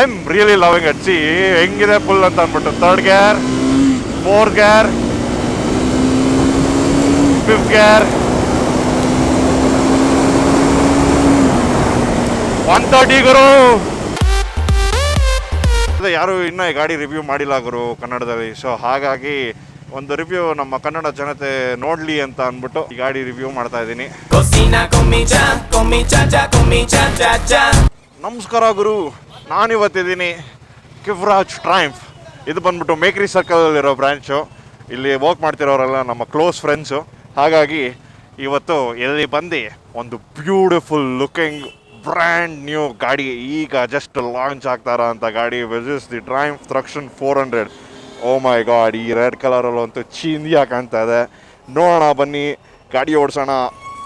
I am really loving it. C ಹೆಂಗಿದೆ full ಅಂತ ಅಂದ್ಬಿಟ್ಟು, 3rd gear, 4th gear, 5th gear, 130 ಗುರು. ಯಾರು ಇನ್ನೂ ಈ ಗಾಡಿ ರಿವ್ಯೂ ಮಾಡಿಲ್ಲ ಗುರು ಕನ್ನಡದಲ್ಲಿ. ಸೊ ಹಾಗಾಗಿ ಒಂದು ರಿವ್ಯೂ ನಮ್ಮ ಕನ್ನಡ ಜನತೆ ನೋಡ್ಲಿ ಅಂತ ಅಂದ್ಬಿಟ್ಟು ಈ ಗಾಡಿ ರಿವ್ಯೂ ಮಾಡ್ತಾ ಇದ್ದೀನಿ. ನಮಸ್ಕಾರ ಗುರು, ನಾನಿವತ್ತಿದ್ದೀನಿ ಕಿವ್ರಾಜ್ ಟ್ರೈಂಫ್. ಇದು ಬಂದ್ಬಿಟ್ಟು ಮೇಕ್ರಿ ಸರ್ಕಲಲ್ಲಿರೋ ಬ್ರ್ಯಾಂಚು. ಇಲ್ಲಿ ವರ್ಕ್ ಮಾಡ್ತಿರೋರೆಲ್ಲ ನಮ್ಮ ಕ್ಲೋಸ್ ಫ್ರೆಂಡ್ಸು. ಹಾಗಾಗಿ ಇವತ್ತು ಇಲ್ಲಿ ಬಂದು ಒಂದು ಬ್ಯೂಟಿಫುಲ್ ಲುಕಿಂಗ್ ಬ್ರ್ಯಾಂಡ್ ನ್ಯೂ ಗಾಡಿ, ಈಗ ಜಸ್ಟ್ ಲಾಂಚ್ ಆಗ್ತಾರ ಅಂತ ಗಾಡಿ, which is the Triumph Thruxton 400. Oh my god, ಈ ರೆಡ್ ಕಲರಲ್ಲಂತೂ ಚೀಂದಿಯಾಗಿ ಕಾಣ್ತಾ ಇದೆ. ನೋಡೋಣ ಬನ್ನಿ, ಗಾಡಿ ಓಡಿಸೋಣ.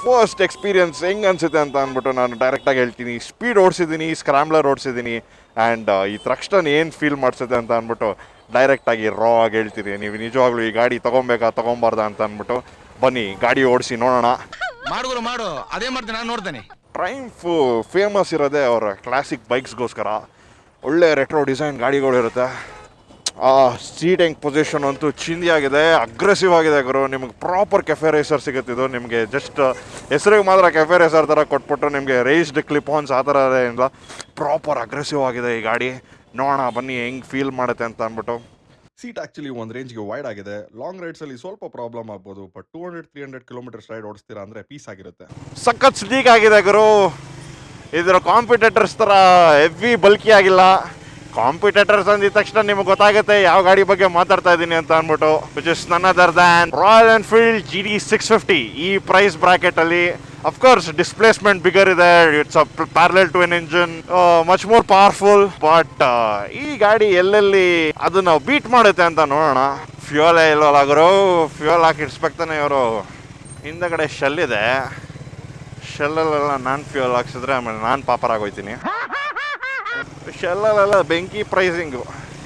ಫಸ್ಟ್ ಎಕ್ಸ್ಪೀರಿಯನ್ಸ್ ಹೆಂಗೆ ಅನಿಸುತ್ತೆ ಅಂತ ಅಂದ್ಬಿಟ್ಟು ನಾನು ಡೈರೆಕ್ಟಾಗಿ ಹೇಳ್ತೀನಿ. ಸ್ಪೀಡ್ ಓಡಿಸಿದ್ದೀನಿ, ಸ್ಕ್ರಾಮ್ಲರ್ ಓಡಿಸಿದ್ದೀನಿ, ಆ್ಯಂಡ್ ಈ ಥ್ರಕ್ಷನ್ ಏನು ಫೀಲ್ ಮಾಡಿಸುತ್ತೆ ಅಂತ ಅಂದ್ಬಿಟ್ಟು ಡೈರೆಕ್ಟಾಗಿ ರಾ ಆಗಿ ಹೇಳ್ತೀನಿ. ನೀವು ನಿಜವಾಗ್ಲೂ ಈ ಗಾಡಿ ತೊಗೊಬೇಕಾ ತೊಗೊಬಾರ್ದಾ ಅಂತ ಅಂದ್ಬಿಟ್ಟು ಬನ್ನಿ ಗಾಡಿ ಓಡಿಸಿ ನೋಡೋಣ. ಮಾಡು ಅದೇ ಮಾಡ್ತೀನಿ, ನಾನು ನೋಡ್ತೇನೆ. ಟ್ರೈಂಫ್ ಫೇಮಸ್ ಇರೋದೇ ಅವರ ಕ್ಲಾಸಿಕ್ ಬೈಕ್ಸ್ಗೋಸ್ಕರ. ಒಳ್ಳೆ ರೆಟ್ರೋ ಡಿಸೈನ್ ಗಾಡಿಗಳಿರುತ್ತೆ. ಆ ಸೀಟಿಂಗ್ ಪೊಸಿಷನ್ ಅಂತೂ ಚಿಂದಿಯಾಗಿದೆ, ಅಗ್ರೆಸಿವ್ ಆಗಿದೆ ಗುರು. ನಿಮಗೆ ಪ್ರಾಪರ್ ಕೆಫೆ ರೇಸರ್ ಸಿಗುತ್ತಿದ್ದು. ನಿಮಗೆ ಜಸ್ಟ್ ಹೆಸರಿಗೆ ಮಾತ್ರ ಕೆಫೆ ರೇಸರ್ ಥರ ಕೊಟ್ಬಿಟ್ಟು ನಿಮಗೆ ರೇಸ್ಡ್ ಕ್ಲಿಪ್ ಆನ್ಸ್ ಆ ಥರ ಇಲ್ಲ, ಪ್ರಾಪರ್ ಅಗ್ರೆಸಿವ್ ಆಗಿದೆ ಈ ಗಾಡಿ. ನೋಡೋಣ ಬನ್ನಿ ಹೆಂಗೆ ಫೀಲ್ ಮಾಡುತ್ತೆ ಅಂತ ಅಂದ್ಬಿಟ್ಟು. ಸೀಟ್ ಆಕ್ಚುಲಿ ಒಂದು ರೇಂಜ್ಗೆ ವೈಡ್ ಆಗಿದೆ. ಲಾಂಗ್ ರೈಡ್ಸಲ್ಲಿ ಸ್ವಲ್ಪ ಪ್ರಾಬ್ಲಮ್ ಆಗ್ಬೋದು, ಬಟ್ 200-300 ಕಿಲೋಮೀಟರ್ಸ್ ರೈಡ್ ಓಡಿಸ್ತೀರಾ ಅಂದರೆ ಪೀಸ್ ಆಗಿರುತ್ತೆ. ಸಖತ್ ಸ್ಲೀಕ್ ಆಗಿದೆ ಗುರು. ಇದರ ಕಾಂಪಿಟೇಟರ್ಸ್ ಥರ ಹೆವಿ ಬಲ್ಕಿ ಆಗಿಲ್ಲ. ಕಾಂಪಿಟೇಟರ್ಸ್ ಅಂದಿದ ತಕ್ಷಣ ನಿಮಗೆ ಗೊತ್ತಾಗುತ್ತೆ ಯಾವ ಗಾಡಿ ಬಗ್ಗೆ ಮಾತಾಡ್ತಾ ಇದ್ದೀನಿ ಅಂತ ಅಂದ್ಬಿಟ್ಟು, ವಿಚ್ ಇಸ್ ನನ್ other than royal Enfield GD 650. ಈ ಪ್ರೈಸ್ ಬ್ರಾಕೆಟಲ್ಲಿ ಅಫ್ಕೋರ್ಸ್ ಡಿಸ್ಪ್ಲೇಸ್ಮೆಂಟ್ ಬಿಗರ್ ಇದೆ. It's a parallel twin engine, much more powerful. But ಈ ಗಾಡಿ ಎಲ್ಲೆಲ್ಲಿ ಅದನ್ನ ಬೀಟ್ ಮಾಡುತ್ತೆ ಅಂತ ನೋಡೋಣ. ಫ್ಯೂಯಲೇ ಇಲ್ವಲ್ಲ ಗುರು, ಫ್ಯೂಯಲ್ ಹಾಕಿ ಇಡ್ಸ್ಬೇಕ್ತಾನೆ ಇವರು. ಹಿಂದಗಡೆ ಶೆಲ್ ಇದೆ, ಶೆಲ್ಲಲ್ಲೆಲ್ಲ ನಾನು ಫ್ಯೂಯಲ್ ಹಾಕ್ಸಿದ್ರೆ ಆಮೇಲೆ ನಾನು ಪಾಪರ್ ಆಗೋಯ್ತೀನಿ. ಶೆಲ್ಲಲ್ಲೆಲ್ಲ ಬೆಂಕಿ ಪ್ರೈಸಿಂಗು.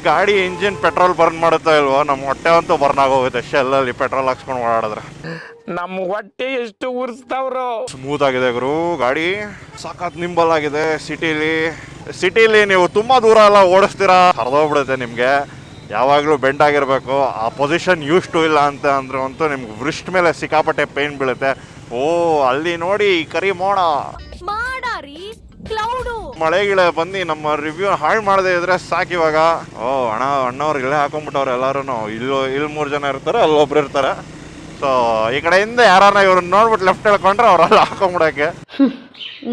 ಗಾಡಿ ಇಂಜಿನ್ ಪೆಟ್ರೋಲ್ ಬರ್ನ್ ಮಾಡುತ್ತಾ ಇಲ್ವೋ, ನಮ್ಮ ಹೊಟ್ಟೆ ಅಂತೂ ಬರ್ನ್ ಆಗೋಗುತ್ತೆ ಶೆಲ್ಲಲ್ಲಿ ಪೆಟ್ರೋಲ್ ಹಾಕ್ಸ್ಕೊಂಡು ಓಡಾಡಿದ್ರೆ. ನಮ್ಮ ಹೊಟ್ಟೆ ಎಷ್ಟು ಉರ್ಸ್ತಾವ್ರು. ಸ್ಮೂತ್ ಆಗಿದೆ ಗುರು ಗಾಡಿ, ಸಖತ್ ನಿಂಬಲ್ ಆಗಿದೆ. ಸಿಟಿಲಿ ನೀವು ತುಂಬಾ ದೂರ ಎಲ್ಲ ಓಡಿಸ್ತೀರಾ, ಹರಿದೋಗ್ಬಿಡುತ್ತೆ ನಿಮಗೆ. ಯಾವಾಗಲೂ ಬೆಂಡ್ ಆಗಿರಬೇಕು. ಆ ಪೊಸಿಷನ್ ಯೂಸ್ ಟು ಇಲ್ಲ ಅಂತ ಅಂದ್ರೆ ಅಂತೂ ನಿಮ್ಗೆ ವೃಷ್ಟ್ ಮೇಲೆ ಸಿಕ್ಕಾಪಟ್ಟೆ ಪೇನ್ ಬೀಳುತ್ತೆ. ಓ ಅಲ್ಲಿ ನೋಡಿ ಕರಿ ಮೋಡ, ಮಳೆಗಿಳೆ ಬಂದು ನಮ್ಮ ರಿವ್ಯೂ ಹಾಳು ಮಾಡದೇ ಇದ್ರೆ ಸಾಕು ಇವಾಗ. ಓ ಅಣ್ಣವ್ರು ಇಲ್ಲೇ ಹಾಕೊಂಡ್ಬಿಟ್ಟವ್ರು ಎಲ್ಲಾರು. ಇಲ್ಲಿ 3 ಜನ ಇರ್ತಾರೆ, ಅಲ್ಲೊಬ್ರು ಇರ್ತಾರೆ. ಸೊ ಈ ಕಡೆಯಿಂದ ಯಾರನ್ನ ಇವ್ರನ್ನ ನೋಡ್ಬಿಟ್ಟು ಲೆಫ್ಟ್ ಹೇಳ್ಕೊಂಡ್ರೆ ಅವರೆಲ್ಲ ಹಾಕೊಂಡ್ಬಿಡಕ್ಕೆ.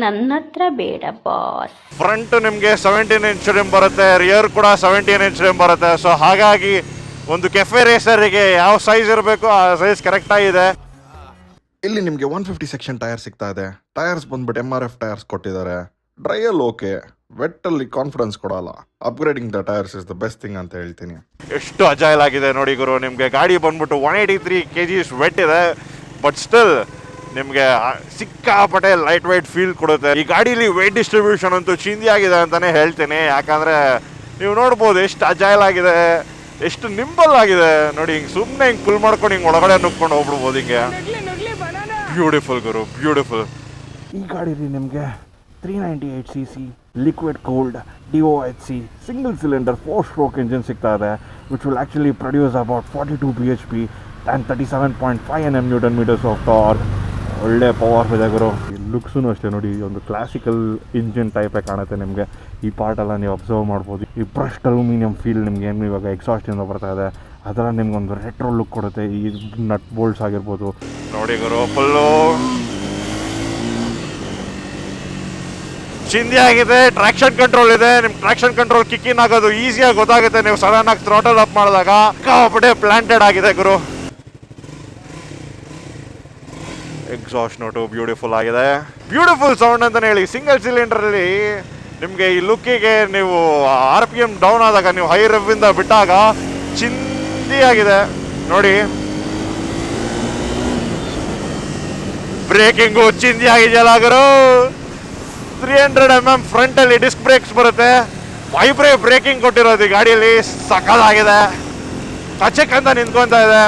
ನನ್ನ ಹತ್ರ ಬೇಡ ಬಾಸ್. ಫ್ರಂಟ್ ನಿಮಗೆ 17 ಇಂಚ್ ರಿಮ್ ಬರುತ್ತೆ, ರಿಯರ್ ಕೂಡ 17 ಇಂಚ್ ರಿಮ್ ಬರುತ್ತೆ. ಸೊ ಹಾಗಾಗಿ ಒಂದು ಕೆಫೆ ರೇಸರಿಗೆ ಯಾವ ಸೈಜ್ ಇರಬೇಕು ಆ ಸೈಜ್ ಕರೆಕ್ಟ್ ಆಗಿದೆ. ಇಲ್ಲಿ ನಿಮಗೆ 150 ಸೆಕ್ಷನ್ ಟೈರ್ ಸಿಗ್ತಾ ಇದೆ. ಟೈರ್ಸ್ ಬಂದ್ಬಿಟ್ಟು MRF ಟೈರ್ಸ್ ಕೊಟ್ಟಿದ್ದಾರೆ. ಡ್ರೈಯಲ್ಲಿ ಓಕೆ, ವೆಟ್ಟಲ್ಲಿ ಕಾನ್ಫಿಡೆನ್ಸ್ ಕೊಡಲ್ಲ. Upgrading the tyres is the best thing ಅಂತ ಹೇಳ್ತೀನಿ. ಎಷ್ಟು ಅಜಾಯ್ಲ್ ಆಗಿದೆ ನೋಡಿ ಗುರು. ನಿಮಗೆ ಗಾಡಿ ಬಂದ್ಬಿಟ್ಟು 183 kg ವೆಟ್ ಇದೆ, ಬಟ್ ಸ್ಟಿಲ್ ನಿಮಗೆ ಸಿಕ್ಕಾಪಟ್ಟೆ ಲೈಟ್ ವೈಟ್ ಫೀಲ್ ಕೊಡುತ್ತೆ. ಈ ಗಾಡೀಲಿ ವೆಯ್ಟ್ ಡಿಸ್ಟ್ರಿಬ್ಯೂಷನ್ ಅಂತೂ ಚಿಂದಿ ಆಗಿದೆ ಅಂತಲೇ ಹೇಳ್ತೀನಿ. ಯಾಕಂದರೆ ನೀವು ನೋಡ್ಬೋದು ಎಷ್ಟು ಅಜಾಯ್ಲ್ ಆಗಿದೆ, ಎಷ್ಟು ನಿಂಬಲ್ ಆಗಿದೆ ನೋಡಿ. ಹಿಂಗೆ ಸುಮ್ಮನೆ ಹಿಂಗೆ ಫುಲ್ ಮಾಡ್ಕೊಂಡು ಹಿಂಗೆ ಒಳಗಡೆ ನುಗ್ಕೊಂಡು ಹೋಗ್ಬಿಡ್ಬೋದು ಹಿಂಗೆ. ಬ್ಯೂಟಿಫುಲ್ ಗುರು, ಬ್ಯೂಟಿಫುಲ್. ಈ ಗಾಡೀಲಿ ನಿಮಗೆ 398cc liquid cooled DOHC single cylinder 4-stroke engine ಸಿಗ್ತಾ ಇದೆ, which will actually produce about 42 bhp and 37.5 Nm Newton-meters of torque. ಒಳ್ಳೆ ಪವರ್ ಇದೆ ಗುರು. ಲುಕ್ಸೂ ಅಷ್ಟೇ ನೋಡಿ, ಒಂದು ಕ್ಲಾಸಿಕಲ್ ಇಂಜಿನ್ ಟೈಪೇ ಕಾಣುತ್ತೆ ನಿಮಗೆ. ಈ ಪಾರ್ಟೆಲ್ಲ ನೀವು ಅಬ್ಸರ್ವ್ ಮಾಡ್ಬೋದು. ಈ ಬ್ರಷ್ಡ್ ಅಲ್ಯೂಮಿನಿಯಂ ಫೀಲ್ ನಿಮ್ಗೆ ಏನು ಇವಾಗ ಎಕ್ಸಾಸ್ಟಿಂದ ಬರ್ತಾ ಇದೆ, ಅದೆಲ್ಲ ನಿಮ್ಗೊಂದು ರೆಟ್ರೋ ಲುಕ್ ಕೊಡುತ್ತೆ. ಈ ನಟ್ ಬೋಲ್ಟ್ಸ್ ಆಗಿರ್ಬೋದು ನೋಡಿ ಗುರು, ಫುಲ್ಲು ಚಿಂದಿ ಆಗಿದೆ. ಟ್ರಾಕ್ಷನ್ ಕಂಟ್ರೋಲ್ ಇದೆ. ನಿಮ್ಗೆ ಟ್ರಾಕ್ಷನ್ ಕಂಟ್ರೋಲ್ ಕಿಕ್ಕಿನ್ ಆಗೋದು ಈಸಿಯಾಗಿ ಗೊತ್ತಾಗುತ್ತೆ ನೀವು ಸಡನ್ ಆಗಿ ಥ್ರಾಟಲ್ ಅಪ್ ಮಾಡಿದಾಗ. ಕಾಪಡೆ ಪ್ಲಾಂಟೆಡ್ ಆಗಿದೆ ಗುರು. ಎಕ್ಸಾಸ್ಟ್ ನೋಟು ಬ್ಯೂಟಿಫುಲ್ ಆಗಿದೆ, ಬ್ಯೂಟಿಫುಲ್ ಸೌಂಡ್ ಅಂತಲೇ ಹೇಳಿ. ಸಿಂಗಲ್ ಸಿಲಿಂಡರಲ್ಲಿ ನಿಮಗೆ ಈ ಲುಕ್ಕಿಗೆ ನೀವು RPM ಡೌನ್ ಆದಾಗ, ನೀವು ಹೈ ರೆವ್ವಿಂದ ಬಿಟ್ಟಾಗ ಚಿಂದಿಯಾಗಿದೆ ನೋಡಿ. ಬ್ರೇಕಿಂಗು ಚಿಂದಿ ಆಗಿದೆಯಲ್ಲ ಗುರು. 300 mm ಫ್ರಂಟಲ್ಲಿ ಡಿಸ್ಕ್ ಬ್ರೇಕ್ಸ್ ಬರುತ್ತೆ. ವೈಬ್ರೇ ಬ್ರೇಕಿಂಗ್ ಕೊಟ್ಟಿರೋದು ಈ ಗಾಡಿಯಲ್ಲಿ, ಸಕಲಾಗಿದೆ. ಕಚಕ್ ಅಂತ ನಿಂತ್ಕೊತಾ ಇದೆ.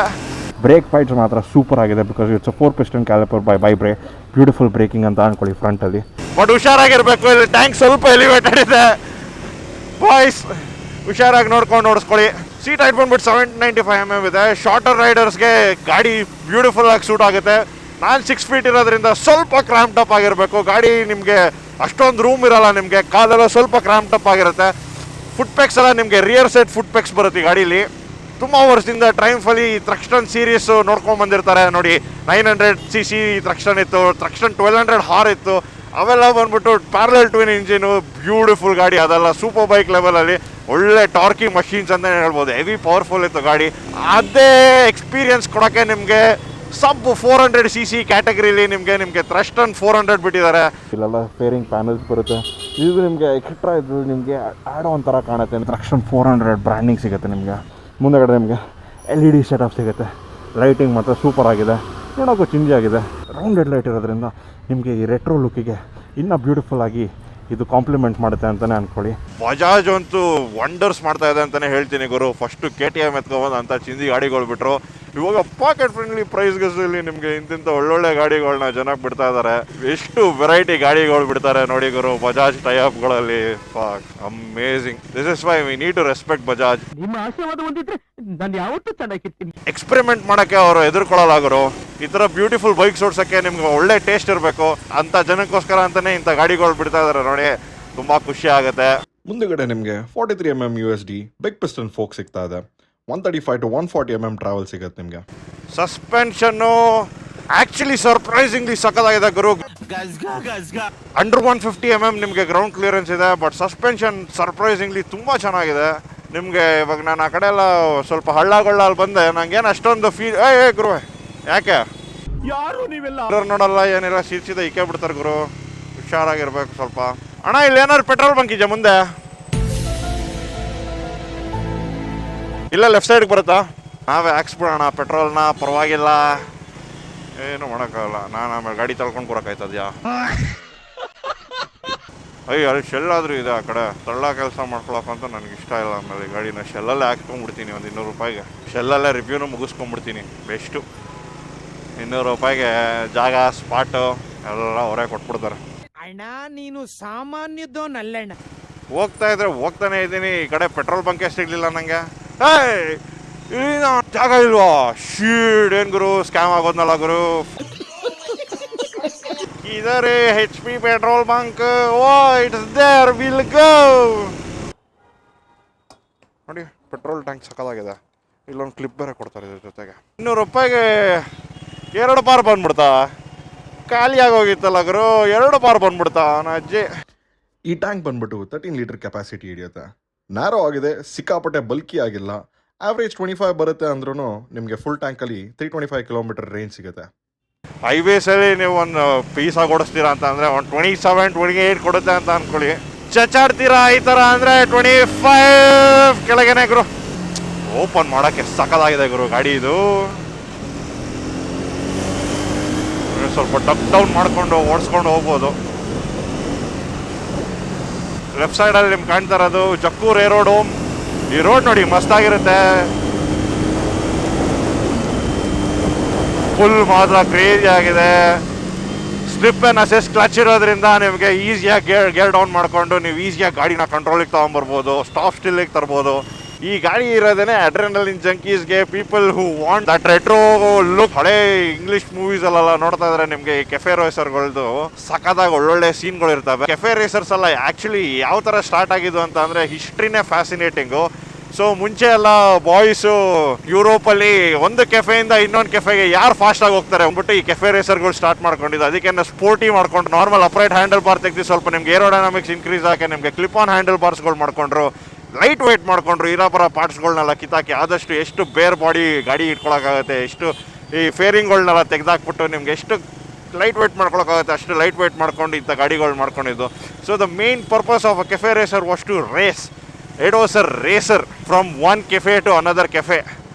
ಬ್ರೇಕ್ ಪೈಡ್ಸ್ ಮಾತ್ರ ಸೂಪರ್ ಆಗಿದೆ, because it's a 4-piston caliper by ByBre. Beautiful braking ಅಂತ ಅನ್ಕೊಳ್ಳಿ ಫ್ರಂಟಲ್ಲಿ. ಬಟ್ ಹುಷಾರಾಗಿರ್ಬೇಕು, ಇಲ್ಲಿ ಟ್ಯಾಂಕ್ ಸ್ವಲ್ಪ ಎಲಿವೇಟೆಡ್ ಇದೆ. ಬಾಯ್ಸ್ ಹುಷಾರಾಗಿ ನೋಡ್ಕೊಂಡು ಓಡಿಸ್ಕೊಳ್ಳಿ. ಸೀಟ್ ಹೈಟ್ ಬಂದ್ಬಿಟ್ಟು 795 ಇದೆ. ಶಾರ್ಟರ್ ರೈಡರ್ಸ್ಗೆ ಗಾಡಿ ಬ್ಯೂಟಿಫುಲ್ ಆಗಿ ಸೂಟ್ ಆಗುತ್ತೆ. ನಾನು 6 ಫೀಟ್ ಇರೋದ್ರಿಂದ ಸ್ವಲ್ಪ ಕ್ರಾಂಪ್ ಟಪ್ ಆಗಿರಬೇಕು. ಗಾಡಿ ನಿಮಗೆ ಅಷ್ಟೊಂದು ರೂಮ್ ಇರಲ್ಲ, ನಿಮಗೆ ಕಾಲೆಲ್ಲ ಸ್ವಲ್ಪ ಕ್ರಾಂಪ್ ಟಪ್ ಆಗಿರುತ್ತೆ. ಫುಟ್ ಪೆಕ್ಸ್ ಎಲ್ಲ ನಿಮಗೆ ರಿಯರ್ ಸೈಡ್ ಫುಟ್ ಪೆಕ್ಸ್ ಬರುತ್ತೆ ಈ ಗಾಡೀಲಿ. ತುಂಬ ವರ್ಷದಿಂದ ಟ್ರೈಂಫಲ್ಲಿ ತ್ರಕ್ಷನ್ ಸೀರೀಸ್ ನೋಡ್ಕೊಂಡು ಬಂದಿರ್ತಾರೆ ನೋಡಿ. 900cc ತ್ರಕ್ಷನ್ ಇತ್ತು, ತ್ರಕ್ಷನ್ 1200 ಹಾರ್ ಇತ್ತು. ಅವೆಲ್ಲ ಬಂದ್ಬಿಟ್ಟು ಪ್ಯಾರಲಲ್ ಟ್ವಿನ್ ಇಂಜಿನು, ಬ್ಯೂಟಿಫುಲ್ ಗಾಡಿ. ಅದೆಲ್ಲ ಸೂಪರ್ ಬೈಕ್ ಲೆವೆಲಲ್ಲಿ ಒಳ್ಳೆ ಟಾರ್ಕಿ ಮಷೀನ್ಸ್ ಅಂತಲೇ ಹೇಳ್ಬೋದು. ಹೆವಿ ಪವರ್ಫುಲ್ ಇತ್ತು ಗಾಡಿ. ಅದೇ ಎಕ್ಸ್ಪೀರಿಯನ್ಸ್ ಕೊಡೋಕ್ಕೆ ನಿಮಗೆ ಸಬ್ 400cc ಕ್ಯಾಟಗರಿಲಿ ನಿಮಗೆ ಥ್ರಸ್ಟನ್ 400 ಬಿಟ್ಟಿದ್ದಾರೆ. ಇಲ್ಲೆಲ್ಲ ಫೇರಿಂಗ್ ಪ್ಯಾನಲ್ಸ್ ಬರುತ್ತೆ. ಇದು ನಿಮಗೆ ಎಕ್ಸ್ಟ್ರಾ ಇದು ನಿಮಗೆ ಆ್ಯಡ್ ಆನ್ ಥರ ಕಾಣುತ್ತೆ. ಥ್ರಕ್ಷನ್ 400 ಬ್ರ್ಯಾಂಡಿಂಗ್ ಸಿಗುತ್ತೆ ನಿಮಗೆ. ಮುಂದೆಗಡೆ ನಿಮಗೆ LED ಸೆಟಪ್ ಸಿಗುತ್ತೆ. ಲೈಟಿಂಗ್ ಮಾತ್ರ ಸೂಪರ್ ಆಗಿದೆ, ನೋಡೋಕ್ಕೂ ಚಿಂಜಿ ಆಗಿದೆ. ರೌಂಡ್ ಹೆಡ್ ಲೈಟ್ ಇರೋದ್ರಿಂದ ನಿಮಗೆ ಈ ರೆಟ್ರೋ ಲುಕ್ಕಿಗೆ ಇನ್ನೂ ಬ್ಯೂಟಿಫುಲ್ ಆಗಿ ಇದು ಕಾಂಪ್ಲಿಮೆಂಟ್ ಮಾಡುತ್ತೆ ಅಂತಲೇ ಅಂದ್ಕೊಳ್ಳಿ. ಬಜಾಜ್ ಅಂತೂ ವಂಡರ್ಸ್ ಮಾಡ್ತಾ ಇದೆ ಅಂತಲೇ ಹೇಳ್ತೀನಿ ಗುರು. ಫಸ್ಟು KTM ಎತ್ಕೊಬೋದು ಅಂತ ಚಿಂದಿ ಗಾಡಿಗಳು ಬಿಟ್ಟರು. ಇವಾಗ ಪಾಕೆಟ್ ಫ್ರೆಂಡ್ಲಿ ಪ್ರೈಸ್ಗಳಲ್ಲಿ ನಿಮಗೆ ಇಂತಿಂಥ ಒಳ್ಳೊಳ್ಳೆ ಗಾಡಿಗಳನ್ನ ಜನಕ್ಕೆ ಬಿಡ್ತಾ ಇದ್ದಾರೆ. ಎಷ್ಟು ವೆರೈಟಿ ಗಾಡಿಗಳು ಬಿಡ್ತಾರೆ ನೋಡಿ ಗುರು ಬಜಾಜ್ ಟೈಅಪ್ಗಳಲ್ಲಿ. Amazing. This is why we need to respect Bajaj. ನಿಮ್ಮ ಆಶೀರ್ವಾದ ಹೊಂದಿದ್ರೆ ನಾನು ಯಾವತ್ತೂ ಚೆನ್ನಾಗಿರ್ತೀನಿ. ಎಕ್ಸ್ಪೆರಿಮೆಂಟ್ ಮಾಡೋಕ್ಕೆ ಅವರು ಎದುರ್ಕೊಳ್ಳಲ್ಲ ಗುರು. ಈ ಥರ ಬ್ಯೂಟಿಫುಲ್ ಬೈಕ್ಸ್ ಓಡ್ಸೋಕ್ಕೆ ನಿಮ್ಗೆ ಒಳ್ಳೆ ಟೇಸ್ಟ್ ಇರಬೇಕು. ಅಂಥ ಜನಕ್ಕೋಸ್ಕರ ಅಂತಲೇ ಇಂಥ ಗಾಡಿಗಳು ಬಿಡ್ತಾ ಇದ್ದಾರೆ ನೋಡಿ. ತುಂಬ ಖುಷಿ ಆಗುತ್ತೆ. ಮುಂದುಗಡೆ ನಿಮಗೆ 43mm USD big piston folk ಸಿಗ್ತಾ ಇದೆ. 135 to 140mm ಟ್ರಾವೆಲ್ ಸಿಗುತ್ತೆ ನಿಮಗೆ. ಸಸ್ಪೆನ್ಷನ್ನು ಆ್ಯಕ್ಚುಲಿ ಸರ್ಪ್ರೈಸಿಂಗ್ಲಿ ಸಕ್ಕತ್ತಾಗಿದೆ ಗುರು. ಅಂಡರ್ 150mm ನಿಮಗೆ ಗ್ರೌಂಡ್ ಕ್ಲಿಯರೆನ್ಸ್ ಇದೆ. ಬಟ್ ಸಸ್ಪೆನ್ಷನ್ ಸರ್ಪ್ರೈಸಿಂಗ್ಲಿ ತುಂಬ ಚೆನ್ನಾಗಿದೆ. ನಿಮಗೆ ಇವಾಗ ನಾನು ಆ ಕಡೆ ಎಲ್ಲ ಸ್ವಲ್ಪ ಹಳ್ಳಗಳಲ್ಲಿ ಬಂದೆ, ನನಗೇನು ಅಷ್ಟೊಂದು ಫೀಲ್ ಗುರು. ಯಾಕೆ ಯಾರು ನೀವೆಲ್ಲ ನೋಡಲ್ಲ ಏನಿಲ್ಲ, ಸೀದಾ ಇಕ್ಕೇ ಬಿಡ್ತಾರೆ ಗುರು. ಹುಷಾರಾಗಿರ್ಬೇಕು ಸ್ವಲ್ಪ. ಅಣ್ಣ ಇಲ್ಲಿ ಏನಾದ್ರು ಪೆಟ್ರೋಲ್ ಬಂಕ್ ಇದೆಯಾ ಮುಂದೆ? ಇಲ್ಲ ಲೆಫ್ಟ್ ಸೈಡ್ಗೆ ಬರುತ್ತಾ? ನಾವೇ ಹಾಕ್ಸ್ಬಿಡೋಣ ಪೆಟ್ರೋಲ್ನ, ಪರವಾಗಿಲ್ಲ, ಏನು ಮಾಡೋಕ್ಕಾಗಲ್ಲ. ನಾನು ಆಮೇಲೆ ಗಾಡಿ ತಳ್ಕೊಂಡು ಕೊಡೋಕ್ಕಾಯ್ತದ್ಯಾ? ಅಯ್ಯೋ ಅಲ್ಲಿ ಶೆಲ್ ಆದರೂ ಇದೆ ಆ ಕಡೆ. ತಳ್ಳ ಕೆಲಸ ಮಾಡ್ಕೊಳಕ್ಕಂತ ನನಗೆ ಇಷ್ಟ ಇಲ್ಲ. ಆಮೇಲೆ ಗಾಡಿನ ಶೆಲ್ಲಲ್ಲೇ ಹಾಕ್ಸ್ಕೊಂಡ್ಬಿಡ್ತೀನಿ. ಒಂದು 200 ರೂಪಾಯಿಗೆ ಶೆಲ್ಲಲ್ಲೇ ರಿವ್ಯೂನು ಮುಗಿಸ್ಕೊಂಡ್ಬಿಡ್ತೀನಿ. ಬೆಸ್ಟು. 200 ರೂಪಾಯಿಗೆ ಜಾಗ, ಸ್ಪಾಟು ಎಲ್ಲ ಅವರೇ ಕೊಟ್ಬಿಡ್ತಾರೆ. ಅಣ್ಣ ನೀನು ಸಾಮಾನ್ಯದೋನಲ್ಲಣ್ಣ. ಹೋಗ್ತಾ ಇದ್ರೆ ಹೋಗ್ತಾನೆ ಇದ್ದೀನಿ. ಈ ಕಡೆ ಪೆಟ್ರೋಲ್ ಬಂಕೇ ಸಿಗ್ಲಿಲ್ಲ ನನಗೆ. ಜಾಗ ಇಲ್ವಾ? ಶೀಡ್ ಏನು ಗುರು, ಸ್ಕ್ಯಾಮ್ ಆಗೋದ್ನಲ್ಲ ಗುರು. ಇದರೇ HP petrol bunk. Oh it's there, will go. ನೋಡಿ ಪೆಟ್ರೋಲ್ ಟ್ಯಾಂಕ್ ಸಕ್ಕದಾಗಿದೆ. ಇಲ್ಲೊಂದು ಕ್ಲಿಪ್ ಬೇರೆ ಕೊಡ್ತಾರೆ ಇದ್ರ ಜೊತೆಗೆ. 200 ರೂಪಾಯಿಗೆ 2 ಬಾರ್ ಬಂದ್ಬಿಡ್ತಾ? ಖಾಲಿ ಆಗೋಗಿತ್ತಲ್ಲ ಗುರು, 2 ಬಾರ್ ಬಂದ್ಬಿಡ್ತಾ ನನ್ನ ಅಜ್ಜಿ. ಈ ಟ್ಯಾಂಕ್ ಬಂದ್ಬಿಟ್ಟು 13 ಲೀಟರ್ ಕೆಪಾಸಿಟಿ ಹಿಡಿಯುತ್ತೆ. ನ್ಯಾರೋ ಆಗಿದೆ, ಸಿಕ್ಕಾಪಟ್ಟೆ ಬಲ್ಕಿ ಆಗಿಲ್ಲ. ಆವ್ರೇಜ್ 25 ಬರುತ್ತೆ ಅಂದ್ರೂ ನಿಮಗೆ ಫುಲ್ ಟ್ಯಾಂಕಲ್ಲಿ 325 ಕಿಲೋಮೀಟರ್ ರೇಂಜ್ ಸಿಗುತ್ತೆ. ಹೈವೇಸಲ್ಲಿ ನೀವು ಒಂದು ಪೀಸಾಗಿ ಓಡಿಸ್ತೀರಾ ಅಂತ ಅಂದರೆ ಒಂದು 27-28 ಕೊಡುತ್ತೆ ಅಂತ ಅಂದ್ಕೊಳ್ಳಿ. ಚಚಾಡ್ತೀರಾ ಈ ಥರ ಅಂದರೆ 25 ಕೆಳಗೇನೆ ಗುರು. ಓಪನ್ ಮಾಡೋಕ್ಕೆ ಸಕ್ಕದಾಗಿದೆ ಗುರು ಗಾಡಿ ಇದು. ಸ್ವಲ್ಪ ಡಕ್ ಡೌನ್ ಮಾಡಿಕೊಂಡು ಓಡಿಸ್ಕೊಂಡು ಹೋಗ್ಬೋದು. ಲೆಫ್ಟ್ ಸೈಡಲ್ಲಿ ನಿಮ್ಗೆ ಕಾಣ್ತಾ ಇರೋದು ಜಕ್ಕೂರ್ ರೋಡು. ಈ ರೋಡ್ ನೋಡಿ ಮಸ್ತಾಗಿರುತ್ತೆ. ಫುಲ್ ಮಾತ್ರ ಕ್ರೇಜಿ ಆಗಿದೆ. ಸ್ಲಿಪ್ ಆ್ಯಂಡ್ ಅಸೆಸ್ ಕ್ಲಚ್ ಇರೋದ್ರಿಂದ ನಿಮಗೆ ಈಸಿಯಾಗಿ ಗೇರ್ ಡೌನ್ ಮಾಡಿಕೊಂಡು ನೀವು ಈಸಿಯಾಗಿ ಗಾಡಿನ ಕಂಟ್ರೋಲಿಗೆ ತೊಗೊಂಬರ್ಬೋದು, ಸ್ಟಾಪ್ ಸ್ಟಿಲ್ಲಿಗೆ ತರ್ಬೋದು. ಈ ಗಾಡಿ ಇರೋದೇ ಅಡ್ರೆನಲಿನ್ ಜಂಕೀಸ್ಗೆ, people who want that retro look. ಹಳೆ ಇಂಗ್ಲಿಷ್ ಮೂವೀಸಲ್ಲೆಲ್ಲ ನೋಡ್ತಾ ಇದ್ರೆ ನಿಮಗೆ ಈ ಕೆಫೆ ರೇಸರ್ಗಳದ್ದು ಸಖತ್ತಾಗಿ ಒಳ್ಳೊಳ್ಳೆ ಸೀನ್ಗಳು ಇರ್ತವೆ. ಕೆಫೆ ರೇಸರ್ಸ್ ಎಲ್ಲ ಆ್ಯಕ್ಚುಲಿ ಯಾವ ಥರ ಸ್ಟಾರ್ಟ್ ಆಗಿದ್ದು ಅಂತ ಅಂದರೆ ಹಿಸ್ಟ್ರಿನೇ ಫ್ಯಾಸಿನೇಟಿಂಗು. ಸೊ ಮುಂಚೆ ಎಲ್ಲ ಬಾಯ್ಸು ಯುರೋಪಲ್ಲಿ ಒಂದು ಕೆಫೆಯಿಂದ ಇನ್ನೊಂದು ಕೆಫೆಗೆ ಯಾರು ಫಾಸ್ಟಾಗಿ ಹೋಗ್ತಾರೆ ಅಂದ್ಬಿಟ್ಟು ಈ ಕೆಫೆ ರೇಸರ್ಗಳು ಸ್ಟಾರ್ಟ್ ಮಾಡ್ಕೊಂಡಿದ್ದು. ಅದಕ್ಕೆ ಸ್ಪೋರ್ಟಿ ಮಾಡ್ಕೊಂಡು ನಾರ್ಮಲ್ ಅಪ್ರೈಟ್ ಹ್ಯಾಂಡಲ್ ಬಾರ್ ತೆಗೆದು ಸ್ವಲ್ಪ ನಿಮ್ಗೆ ಏರೋಡೈನಾಮಿಕ್ಸ್ ಇನ್ಕ್ರೀಸ್ ಆಗಿ ನಿಮಗೆ ಕ್ಲಿಪ್ ಆನ್ ಹ್ಯಾಂಡಲ್ ಬಾರ್ಸ್ಗಳು ಮಾಡ್ಕೊಂಡ್ರು, ಲೈಟ್ ವೆಯ್ಟ್ ಮಾಡ್ಕೊಂಡ್ರು. ಇರೋಬರ ಪಾರ್ಟ್ಸ್ಗಳನ್ನೆಲ್ಲ ಕಿತ್ತಾಕಿ ಆದಷ್ಟು ಎಷ್ಟು ಬೇರ್ ಬಾಡಿ ಗಾಡಿ ಇಟ್ಕೊಳಕ್ಕಾಗುತ್ತೆ, ಎಷ್ಟು ಈ ಫೇರಿಂಗ್ಗಳನ್ನೆಲ್ಲ ತೆಗೆದಾಕ್ಬಿಟ್ಟು ನಿಮ್ಗೆ ಎಷ್ಟು ಲೈಟ್ ವೆಯ್ಟ್ ಮಾಡ್ಕೊಳಕ್ಕಾಗುತ್ತೆ ಅಷ್ಟು ಲೈಟ್ ವೆಯ್ಟ್ ಮಾಡ್ಕೊಂಡು ಇಂಥ ಗಾಡಿಗಳು ಮಾಡ್ಕೊಂಡಿದ್ದು. So the main purpose of a cafe racer was to race. It was a racer from one cafe to another cafe.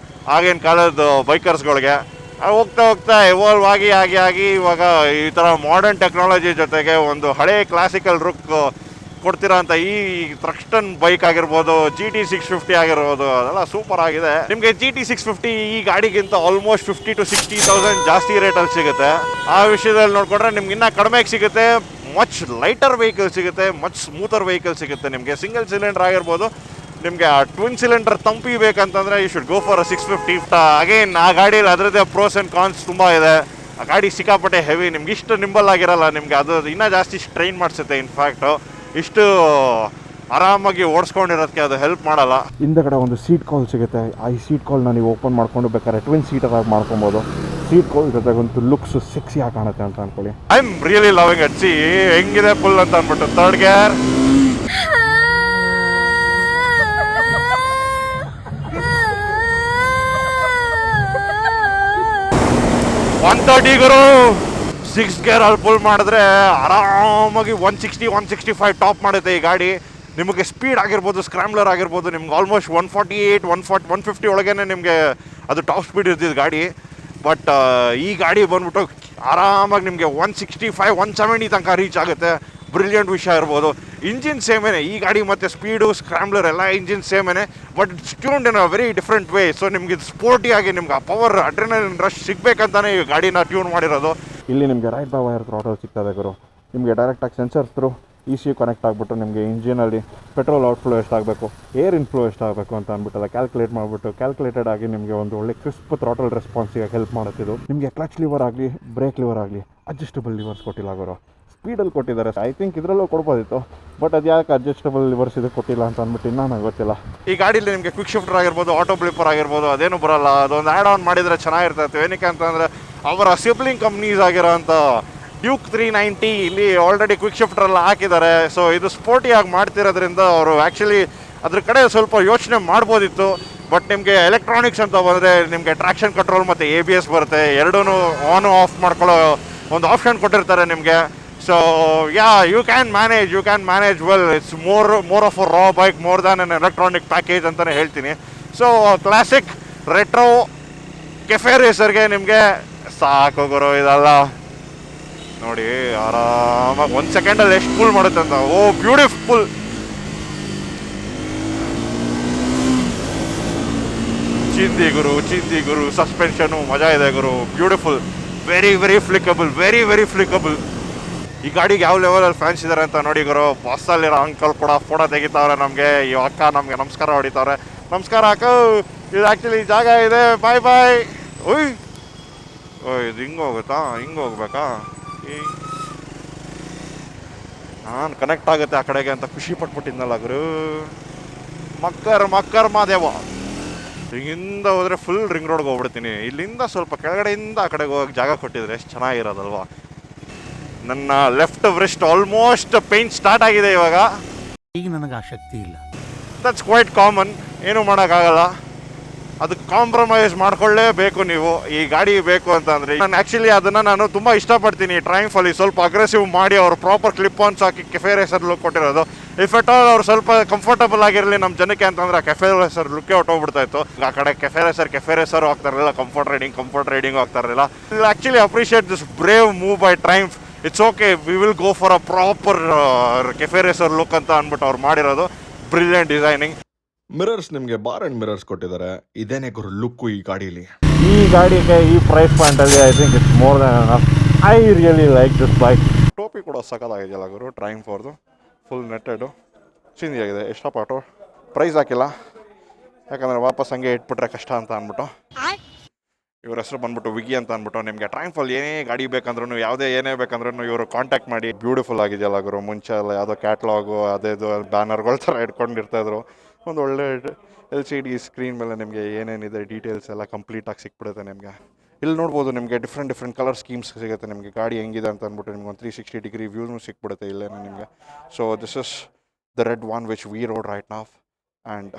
ಆಗಿನ ಕಾಲದ ಬೈಕರ್ಸ್ಗಳಿಗೆ ಹೋಗ್ತಾ ಹೋಗ್ತಾ ಎವಾಲ್ವ್ ಆಗಿ ಇವಾಗ ಈ ಥರ ಮಾಡರ್ನ್ ಟೆಕ್ನಾಲಜಿ ಜೊತೆಗೆ ಒಂದು ಹಳೆ ಕ್ಲಾಸಿಕಲ್ ರುಕ್ ಕೊಡ್ತಿರೋ ಅಂತ ಈ ಥ್ರಸ್ಟನ್ ಬೈಕ್ ಆಗಿರ್ಬೋದು, GT 650 ಆಗಿರ್ಬೋದು, ಅದೆಲ್ಲ ಸೂಪರ್ ಆಗಿದೆ. ನಿಮಗೆ GT 650 ಈ ಗಾಡಿಗಿಂತ ಆಲ್ಮೋಸ್ಟ್ 50,000 to 60,000 ಜಾಸ್ತಿ ರೇಟಲ್ಲಿ ಸಿಗುತ್ತೆ. ಆ ವಿಷಯದಲ್ಲಿ ನೋಡಿಕೊಂಡ್ರೆ ನಿಮ್ಗೆ ಇನ್ನೂ ಕಡಿಮೆಗೆ ಸಿಗುತ್ತೆ. ಮಚ್ ಲೈಟರ್ ವೆಹಿಕಲ್ ಸಿಗುತ್ತೆ, ಮಚ್ ಸ್ಮೂತರ್ ವೆಹಿಕಲ್ ಸಿಗುತ್ತೆ ನಿಮಗೆ. ಸಿಂಗಲ್ ಸಿಲಿಂಡರ್ ಆಗಿರ್ಬೋದು, ನಿಮಗೆ ಟ್ವಿನ್ ಸಿಲಿಂಡರ್ ತಂಪಿ ಬೇಕಂತಂದರೆ you should go for 650. Again ಆ ಗಾಡೀಲಿ ಅದರದ್ದೇ ಪ್ರೋಸ್ ಆ್ಯಂಡ್ ಕಾನ್ಸ್ ತುಂಬ ಇದೆ. ಆ ಗಾಡಿ ಸಿಕ್ಕಾಪಟ್ಟೆ ಹೆವಿ, ನಿಮ್ಗೆ ಇಷ್ಟು ನಿಂಬಲ್ ಆಗಿರಲ್ಲ, ನಿಮಗೆ ಅದು ಇನ್ನೂ ಜಾಸ್ತಿ ಸ್ಟ್ರೈನ್ ಮಾಡಿಸುತ್ತೆ. ಇನ್ಫ್ಯಾಕ್ಟು ಇಷ್ಟು ಆರಾಮಾಗಿ ಓಡಿಸ್ಕೊಂಡಿರೋದಕ್ಕೆ ಅದು ಹೆಲ್ಪ್ ಮಾಡಲ್ಲ. ಹಿಂದಗಡೆ ಒಂದು ಸೀಟ್ ಕಾಲ್ ಸಿಗುತ್ತೆ. ಆ ಸೀಟ್ ಕಾಲ್ನ ನೀವು ಓಪನ್ ಮಾಡ್ಕೊಂಡು ಬೇಕಾದ್ರೆ ಟ್ವಿನ್ ಸೀಟರ್ ಆಗಿ ಮಾಡ್ಕೊಬೋದು. ಸೀಟ್ ಕಾಲ್ ಜೊತೆಗಂತೂ ಲುಕ್ಸ್ ಸೆಕ್ಸಿಯಾಗಿ ಕಾಣುತ್ತೆ ಅಂತ ಅನ್ಕೊಳ್ಳಿ. I am really loving it. C ಹೆಂಗಿದೆ ಫುಲ್ ಅಂತ ಅಂದ್ಬಿಟ್ಟು. ಥರ್ಡ್ ಗೇರ್, 130 ಗುರು. 6 ಗೇರ್ ಅಲ್ಲಿ ಫುಲ್ ಮಾಡಿದ್ರೆ ಆರಾಮಾಗಿ 160-165 ಟಾಪ್ ಮಾಡುತ್ತೆ ಈ ಗಾಡಿ. ನಿಮಗೆ ಸ್ಪೀಡ್ ಆಗಿರ್ಬೋದು, ಸ್ಕ್ರಾಮ್ಲರ್ ಆಗಿರ್ಬೋದು, ನಿಮ್ಗೆ ಆಲ್ಮೋಸ್ಟ್ 148, 150 ಒಳಗೇನೆ ನಿಮಗೆ ಅದು ಟಾಪ್ ಸ್ಪೀಡ್ ಇರ್ತಿದ್ದು ಗಾಡಿ. ಬಟ್ ಈ ಗಾಡಿ ಬಂದ್ಬಿಟ್ಟು ಆರಾಮಾಗಿ ನಿಮಗೆ 165, 170 ತನಕ ರೀಚ್ ಆಗುತ್ತೆ. ಬ್ರಿಲಿಯಂಟ್ ವಿಷಯ ಇರ್ಬೋದು. ಇಂಜಿನ್ ಸೇಮೇನೆ ಈ ಗಾಡಿ, ಮತ್ತು ಸ್ಪೀಡು, ಸ್ಕ್ರಾಮ್ಲರ್ ಎಲ್ಲ ಇಂಜಿನ್ ಸೇಮೇನೆ, but it's tuned in a very different way. So ನಿಮ್ಗೆ ಇದು ಸ್ಪೋರ್ಟಿಯಾಗಿ ನಿಮ್ಗೆ ಆ ಪವರ್ ಅಡ್ರಿನಲಿನ್ ರಶ್ ಸಿಗಬೇಕಂತಾನೆ ಈ ಗಾಡಿನ ಟ್ಯೂನ್ ಮಾಡಿರೋದು. ಇಲ್ಲಿ ನಿಮಗೆ ರೈಟ್ ಬೈ ವೈರ್ ಥ್ರಾಟಲ್ ಸಿಗ್ತದೆ ಗುರು. ನಿಮಗೆ ಡೈರೆಕ್ಟಾಗಿ ಸೆನ್ಸರ್ ಥ್ರೂ ECU ಕನೆಕ್ಟ್ ಆಗಿಬಿಟ್ಟು ನಿಮಗೆ ಇಂಜಿನಲ್ಲಿ ಪೆಟ್ರೋಲ್ ಔಟ್ಫ್ಲೋ ಎಷ್ಟಾಗಬೇಕು, ಏರ್ ಇನ್ಫ್ಲೋ ಎಷ್ಟಾಗಬೇಕು ಅಂತ ಅಂದ್ಬಿಟ್ಟೆಲ್ಲ ಕ್ಯಾಲ್ಕುಲೇಟ್ ಮಾಡಿಬಿಟ್ಟು ಕ್ಯಾಲ್ಕುಲೇಟೆಡ್ ಆಗಿ ನಿಮಗೆ ಒಂದು ಒಳ್ಳೆ ಕ್ರಿಸ್ಪ್ ಥ್ರಾಟಲ್ ರೆಸ್ಪಾನ್ಸಿಗೆ ಹೆಲ್ಪ್ ಮಾಡುತ್ತಿದ್ದು. ನಿಮಗೆ ಕ್ಲಚ್ ಲಿವರ್ ಆಗಲಿ, ಬ್ರೇಕ್ ಲಿವರ್ ಆಗಲಿ, ಅಡ್ಜಸ್ಟಬಲ್ ಲಿವರ್ಸ್ ಕೊಟ್ಟಿಲ್ಲ ಗುರು. ಸ್ಪೀಡಲ್ಲಿ ಕೊಟ್ಟಿದ್ದಾರೆ. ಐ ಥಿಂಕ್ ಇದರಲ್ಲೂ ಕೊಡ್ಬೋದಿತ್ತು, ಬಟ್ ಅದು ಯಾಕೆ ಅಡ್ಜಸ್ಟಬಲ್ ಲಿವರ್ಸ್ ಇದು ಕೊಟ್ಟಿಲ್ಲ ಅಂತ ಅಂದ್ಬಿಟ್ಟು ಇನ್ನೂ ನನಗೆ ಗೊತ್ತಿಲ್ಲ. ಈ ಗಾಡೀಲಿ ನಿಮಗೆ ಕ್ವಿಕ್ ಶಿಫ್ಟರ್ ಆಗಿರ್ಬೋದು, ಆಟೋ ಬ್ಲಿಪ್ಪರ್ ಆಗಿರ್ಬೋದು, ಅದೇನು ಬರಲ್ಲ. ಅದೊಂದು ಆ್ಯಡ್ ಆನ್ ಮಾಡಿದರೆ ಚೆನ್ನಾಗಿರ್ತೈತೆ. ಏನಕ್ಕೆ ಅಂತಂದರೆ ಅವರ ಸಿಬ್ಲಿಂಗ್ ಕಂಪ್ನೀಸ್ ಆಗಿರೋ ಅಂಥ ಡ್ಯೂಕ್ 390 ಇಲ್ಲಿ ಆಲ್ರೆಡಿ ಕ್ವಿಕ್ ಶಿಫ್ಟರೆಲ್ಲ ಹಾಕಿದ್ದಾರೆ. ಸೊ ಇದು ಸ್ಪೋರ್ಟಿಯಾಗಿ ಮಾಡ್ತಿರೋದ್ರಿಂದ ಅವರು ಆ್ಯಕ್ಚುಲಿ ಅದ್ರ ಕಡೆ ಸ್ವಲ್ಪ ಯೋಚನೆ ಮಾಡ್ಬೋದಿತ್ತು. ಬಟ್ ನಿಮಗೆ ಎಲೆಕ್ಟ್ರಾನಿಕ್ಸ್ ಅಂತ ಬಂದರೆ ನಿಮಗೆ ಟ್ರಾಕ್ಷನ್ ಕಂಟ್ರೋಲ್ ಮತ್ತು ABS ಬರುತ್ತೆ. ಎರಡೂ ಆನ್ ಆಫ್ ಮಾಡ್ಕೊಳ್ಳೋ ಒಂದು ಆಪ್ಷನ್ ಕೊಟ್ಟಿರ್ತಾರೆ ನಿಮಗೆ. So you can manage well. It's more of a raw bike, more than an electronic package ಅಂತಲೇ ಹೇಳ್ತೀನಿ. ಸೊ ಕ್ಲಾಸಿಕ್ ರೆಟ್ರೋ ಕೆಫೆ ರೇಸರ್ಗೆ ನಿಮಗೆ ಸಾಕು ಗುರು ಇದೆಲ್ಲ. ನೋಡಿ ಆರಾಮಾಗಿ 1 ಸೆಕೆಂಡಲ್ಲಿ ಎಷ್ಟು ಫುಲ್ ಮಾಡುತ್ತೆ ಅಂತ. ಓ ಬ್ಯೂಟಿಫುಲ್. ಚಿಂದಿ ಗುರು. ಸಸ್ಪೆನ್ಷನು ಮಜಾ ಇದೆ ಗುರು. Beautiful, very ಫ್ಲಿಕಬಲ್. ಈ ಗಾಡಿಗೆ ಯಾವ ಲೆವೆಲಲ್ಲಿ ಫ್ಯಾನ್ಸ್ ಇದ್ದಾರೆ ಅಂತ ನೋಡಿ ಗುರು. ಬಸ್ಸಲ್ಲಿರೋ ಅಂಕಲ್ ಕೂಡ ಫೋಟೋ ತೆಗಿತಾವ್ರೆ ನಮಗೆ. ಈ ಅಕ್ಕ ನಮಗೆ ನಮಸ್ಕಾರ ಹೊಡಿತಾವ್ರೆ. ನಮಸ್ಕಾರ ಅಕ್ಕ, ಇದು ಆ್ಯಕ್ಚುಲಿ ಜಾಗ ಇದೆ, ಬಾಯ್. ಓಯ್ ಇದು ಹಿಂಗೆ ಹೋಗುತ್ತಾ? ಹಿಂಗೆ ಹೋಗ್ಬೇಕಾ? ನಾನು ಕನೆಕ್ಟ್ ಆಗುತ್ತೆ ಆ ಕಡೆಗೆ ಅಂತ ಖುಷಿ ಪಟ್ಬಿಟ್ಟಿದ್ನಲ್ಲ ಗುರು. ಮಕ್ಕರ್ ಮಾದೇವ. ಹಿಂಗಿಂದ ಹೋದರೆ ಫುಲ್ ರಿಂಗ್ ರೋಡ್ಗೆ ಹೋಗ್ಬಿಡ್ತೀನಿ. ಇಲ್ಲಿಂದ ಸ್ವಲ್ಪ ಕೆಳಗಡೆಯಿಂದ ಆ ಕಡೆಗೆ ಹೋಗಿ ಜಾಗ ಕೊಟ್ಟಿದ್ರೆ ಎಷ್ಟು ಚೆನ್ನಾಗಿರೋದಲ್ವಾ. ನನ್ನ left wrist almost pain start ಆಗಿದೆ ಇವಾಗ. ಈಗ ನನಗೆ ಆ ಶಕ್ತಿ ಇಲ್ಲ. ದಟ್ಸ್ ಕ್ವೈಟ್ ಕಾಮನ್, ಏನೂ ಮಾಡೋಕ್ಕಾಗಲ್ಲ. ಅದಕ್ಕೆ ಕಾಂಪ್ರಮೈಸ್ ಮಾಡ್ಕೊಳ್ಳೇಬೇಕು ನೀವು. ಈ ಗಾಡಿ ಬೇಕು ಅಂತಂದರೆ ನಾನು ಆ್ಯಕ್ಚುಲಿ ಅದನ್ನು ನಾನು ತುಂಬ ಇಷ್ಟಪಡ್ತೀನಿ. ಟ್ರೈಂಫಲ್ಲಿ ಸ್ವಲ್ಪ ಅಗ್ರೆಸಿವ್ ಮಾಡಿ ಅವರು ಪ್ರಾಪರ್ ಕ್ಲಿಪ್ ಆನ್ಸ್ ಹಾಕಿ ಕೆಫೆ ರೇಸರ್ ಲುಕ್ ಕೊಟ್ಟಿರೋದು. ಇಫ್ ಎಟ್ ಆಲ್ ಅವ್ರು ಸ್ವಲ್ಪ ಕಂಫರ್ಟಬಲ್ ಆಗಿರಲಿ ನಮ್ಮ ಜನಕ್ಕೆ ಅಂತಂದರೆ ಕೆಫೆ ರೇಸರ್ ಲುಕ್ಕೇ ಹೊಟ್ಟೋಗ್ಬಿಡ್ತಾ ಇತ್ತು. ಆ ಕಡೆ ಕೆಫೆ ರೇಸರ್ ಹೋಗ್ತಾರಲ್ಲ, ಕಂಫರ್ಟ್ ರೈಡಿಂಗ್ ಹೋಗ್ತಾರಲ್ಲ. Actually appreciate this brave move by Triumph. It's okay, we will go for a proper cafe racer look ಅಂತ ಅಂದ್ಬಿಟ್ಟು ಅವ್ರು ಮಾಡಿರೋದು. Brilliant designing. ಮಿರರ್ಸ್ ನಿಮಗೆ ಬಾರ್ ಆ್ಯಂಡ್ ಮಿರರ್ಸ್ ಕೊಟ್ಟಿದ್ದಾರೆ. ಇದೇನೇ ಗುರು ಲುಕ್ಕು ಈ ಗಾಡೀಲಿ. ಈ ಗಾಡಿಗೆ ಈ ಪ್ರೈಸ್ ಪಾಯಿಂಟಲ್ಲಿ I think it's more than enough. I really like this bike. ಟೋಪಿ ಕೂಡ ಸಖತ್ತಾಗಿದೆಯಲ್ಲ ಗುರು. ಟ್ರೈಂಫ್ ಅವ್ರದ್ದು ಫುಲ್ ನೆಟ್ಟೆಡು ಚಿಂದಿಯಾಗಿದೆ. ಎಷ್ಟಪ್ಪ ಪ್ರೈಸ್ ಹಾಕಿಲ್ಲ, ಯಾಕಂದರೆ ವಾಪಸ್ ಹಂಗೆ ಇಟ್ಬಿಟ್ರೆ ಕಷ್ಟ ಅಂತ ಅಂದ್ಬಿಟ್ಟು. ಇವ್ರ ಹೆಸರು ಬಂದ್ಬಿಟ್ಟು ವಿಗಿ ಅಂತ ಅಂದ್ಬಿಟ್ಟು. ನಿಮಗೆ ಟ್ರೈಂಫಲ್ಲಿ ಏನೇ ಗಾಡಿ ಬೇಕಂದ್ರೂ, ಯಾವುದೇ ಏನೇ ಬೇಕಂದ್ರೂ ಇವರು ಕಾಂಟ್ಯಾಕ್ಟ್ ಮಾಡಿ. ಬ್ಯೂಟಿಫುಲ್ ಆಗಿದೆಯಲ್ಲ ಗುರು. ಮುಂಚೆ ಎಲ್ಲ ಯಾವುದೋ ಕ್ಯಾಟ್ಲಾಗು ಅದೇದು ಬ್ಯಾನರ್ಗಳ ಥರ ಇಟ್ಕೊಂಡಿರ್ತಾಯಿದ್ರು. ಒಂದು ಒಳ್ಳೆ LCD ಸ್ಕ್ರೀನ್ ಮೇಲೆ ನಿಮಗೆ ಏನೇನಿದೆ ಡೀಟೇಲ್ಸ್ ಎಲ್ಲ ಕಂಪ್ಲೀಟಾಗಿ ಸಿಕ್ಬಿಡುತ್ತೆ ನಿಮಗೆ. ಇಲ್ಲಿ ನೋಡ್ಬೋದು ನಿಮಗೆ ಡಿಫ್ರೆಂಟ್ ಕಲರ್ ಸ್ಕೀಮ್ಸ್ ಸಿಗುತ್ತೆ ನಿಮಗೆ. ಗಾಡಿ ಹೆಂಗಿದೆ ಅಂತ ಅಂದ್ಬಿಟ್ಟು ನಿಮ್ಗೆ ಒಂದು 360 ಡಿಗ್ರಿ ವ್ಯೂನು ಸಿಕ್ಬಿಡುತ್ತೆ ಇಲ್ಲೇನೆ ನಿಮಗೆ. So this is the red one which we road right ನಾವ್. ಆ್ಯಂಡ್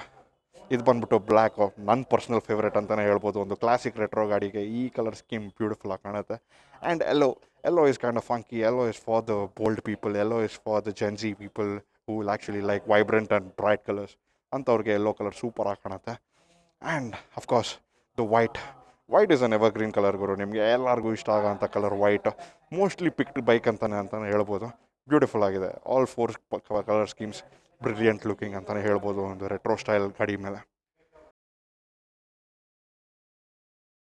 ಇದು ಬಂದ್ಬಿಟ್ಟು ಬ್ಲ್ಯಾಕು, ನನ್ನ ಪರ್ಸ್ನಲ್ ಫೇವ್ರೇಟ್ ಅಂತಲೇ ಹೇಳ್ಬೋದು. ಒಂದು ಕ್ಲಾಸಿಕ್ ರೆಟ್ರೋ ಗಾಡಿಗೆ ಈ ಕಲರ್ ಸ್ಕೀಮ್ ಬ್ಯೂಟಿಫುಲ್ ಆಗಿ ಕಾಣುತ್ತೆ. And yellow is kind of funky. Yellow is for the bold people. Yellow is for the Gen Z people who will actually like vibrant and bright colours. ಅಂಥವ್ರಿಗೆ yellow colour ಸೂಪರಾಗಿ ಕಾಣುತ್ತೆ. And of course the white is an evergreen colour ಗುರು. ನಿಮಗೆ ಎಲ್ಲರಿಗೂ ಇಷ್ಟ ಆಗೋಂಥ colour white. Mostly picked bike ಅಂತಲೇ ಹೇಳ್ಬೋದು. ಬ್ಯೂಟಿಫುಲ್ ಆಗಿದೆ. All 4 colour schemes brilliant looking ಅಂತಲೇ ಹೇಳ್ಬೋದು ಒಂದು ರೆಟ್ರೋ ಸ್ಟೈಲ್ ಗಾಡಿ ಮೇಲೆ.